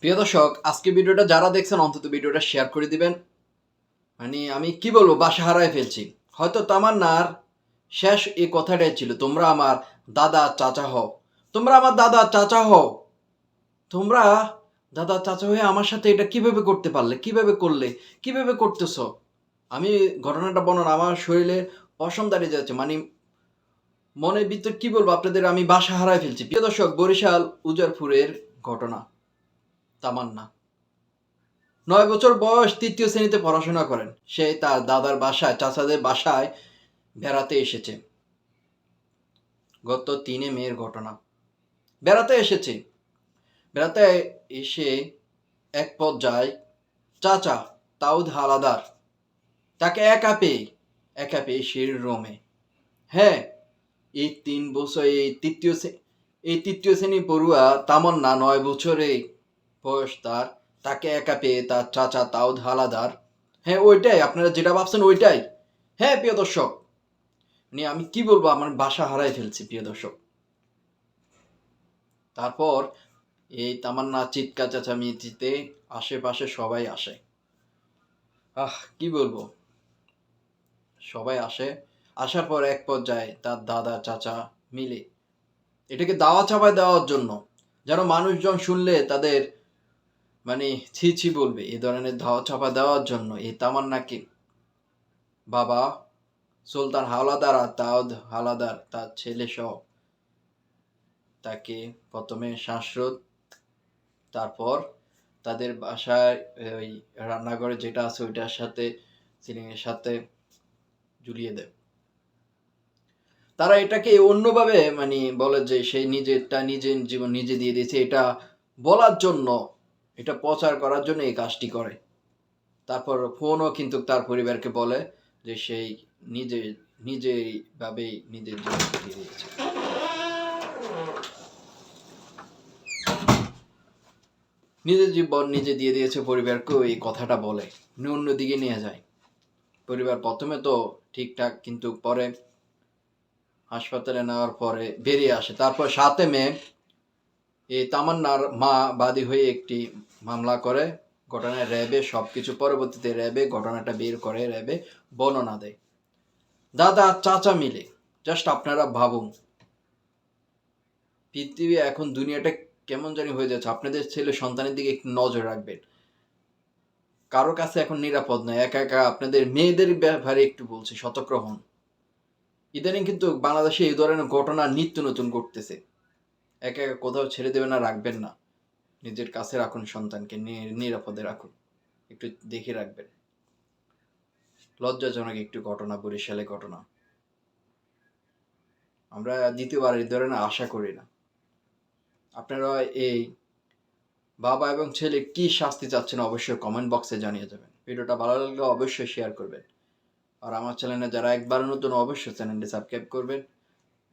প্রিয় দর্শক, আজকে ভিডিওটা যারা দেখছেন অন্তত ভিডিওটা শেয়ার করে দিবেন। আমি কি বলবো, বাসা হারায় ফেলছি। হয়তো তামান্নার শেষ এই কথাটাই ছিল, তোমরা আমার দাদা চাচা হও, তোমরা আমার দাদা চাচা হও, তোমরা দাদা চাচা হয়ে আমার সাথে এটা কিভাবে করতে পারলে, কিভাবে করলে, কিভাবে করতেছ? আমি ঘটনাটা বর্ণনা, আমার শরীরে পশম দাঁড়িয়ে যাচ্ছে। মনের ভিতর কি বলবো আপনাদের, আমি বাসা হারায় ফেলছি। প্রিয় দর্শক, বরিশাল উজারপুরের ঘটনা। তামান্না 9 বছর বয়স, 3য় শ্রেণীতে পড়াশোনা করেন। সে তার দাদার বাসায়, চাচাদের বাসায় বেড়াতে এসেছে। গত 3 মের ঘটনা। বেড়াতে এসেছে, বেড়াতে এসে এক পর্যায়ে চাচা তাউদ হালাদার তাকে একা পেয়ে সেই রোমে, হ্যাঁ, এই 3 বছর, এই তৃতীয় শ্রেণী পড়ুয়া তামান্না 9 বছরে বয়স তার, তাকে একা পেয়ে তার চাচা তাউদ হালাদার, হ্যাঁ ওইটাই, আপনারা যেটা ভাবছেন ওইটাই। হ্যাঁ প্রিয় দর্শক, আমি কি বলবো, আমার বাসা হারাই ফেলছি প্রিয় দর্শক। তারপর এই তামান্না চিৎকার চেঁচামেচিতে আশেপাশে সবাই আসে। কি বলবো, সবাই আসে। আসার পর এক পর্যায়ে তার দাদা চাচা মিলে এটাকে দাওয়া চাপায় দেওয়ার জন্য, যেন মানুষজন শুনলে তাদের ছি ছি বলবে, এই ধরনের ধাওয়া চাপা দেওয়ার জন্য এই তামান্নাকে বাবা সুলতান হাওলাদার আর দাউদ হাওলাদার তার ছেলে সহ তাকে প্রথমে শ্বাসরোধ, তারপর তাদের বাসায় ওই রান্নাঘরে যেটা আছে ওইটার সাথে, সিলিংয়ের সাথে ঝুলিয়ে দেয়। তারা এটাকে অন্যভাবে বলে যে সেই নিজেরটা নিজের জীবন নিজে দিয়ে দিয়েছে, এটা বলার জন্য, এটা প্রচার করার জন্য এই কাজটি করে। তারপর ফোনও কিন্তু তার পরিবারকে বলে যে সেই নিজেই ভাবেই নিজের জীবন দিয়ে দিয়েছে। নিজের জীবন নিজে দিয়ে দিয়েছে পরিবারকেও এই কথাটা বলে, অন্যদিকে নিয়ে যায়। পরিবার প্রথমে তো ঠিকঠাক, কিন্তু পরে হাসপাতালে নেওয়ার পরে বেরিয়ে আসে। তারপর 7 মে এই তামান্নার মা বাদী হয়ে একটি মামলা করে। ঘটনায় র্যাবে সবকিছু, পরবর্তীতে র্যাবে ঘটনাটা বের করে, র্যাবে বর্ণনা দেয়। দাদা চাচা মিলে, জাস্ট আপনারা ভাবুন, পৃথিবী এখন দুনিয়াটা কেমন জানি হয়ে যাচ্ছে। আপনাদের ছেলে সন্তানের দিকে একটু নজর রাখবেন। কারো কাছে এখন নিরাপদ নয়। একা একা আপনাদের মেয়েদের ব্যাপারে একটু বলছি, সতর্ক হন। ইদানিং কিন্তু বাংলাদেশে এই ধরনের ঘটনা নিত্য নতুন ঘটতেছে। একা একা কোথাও ছেড়ে দেবেন না, রাখবেন না। নিজের কাছে রাখুন, সন্তানকে নিরাপদে রাখুন, একটু দেখে রাখবেন। লজ্জাজনক একটু ঘটনা, বরিশালে ঘটনা। আমরা দ্বিতীয়বার এই ধরনের আশা করি না। আপনারা এই বাবা এবং ছেলে কি শাস্তি চাচ্ছেন অবশ্যই কমেন্ট বক্সে জানিয়ে যাবেন। ভিডিওটা ভালো লাগলে অবশ্যই শেয়ার করবেন। আর আমার চ্যানেলে যারা একবার নতুন, অবশ্যই চ্যানেলটি সাবস্ক্রাইব করবেন।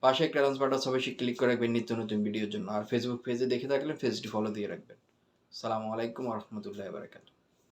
পাশে একটা ডান্স বাটন অবশ্যই ক্লিক করে রাখবেন নিত্য নতুন ভিডিওর জন্য। আর ফেসবুক পেজে দেখে থাকলে পেজটি ফলো দিয়ে রাখবেন। আসসালামু আলাইকুম ওয়া রাহমাতুল্লাহি ওয়া বারাকাতুহু।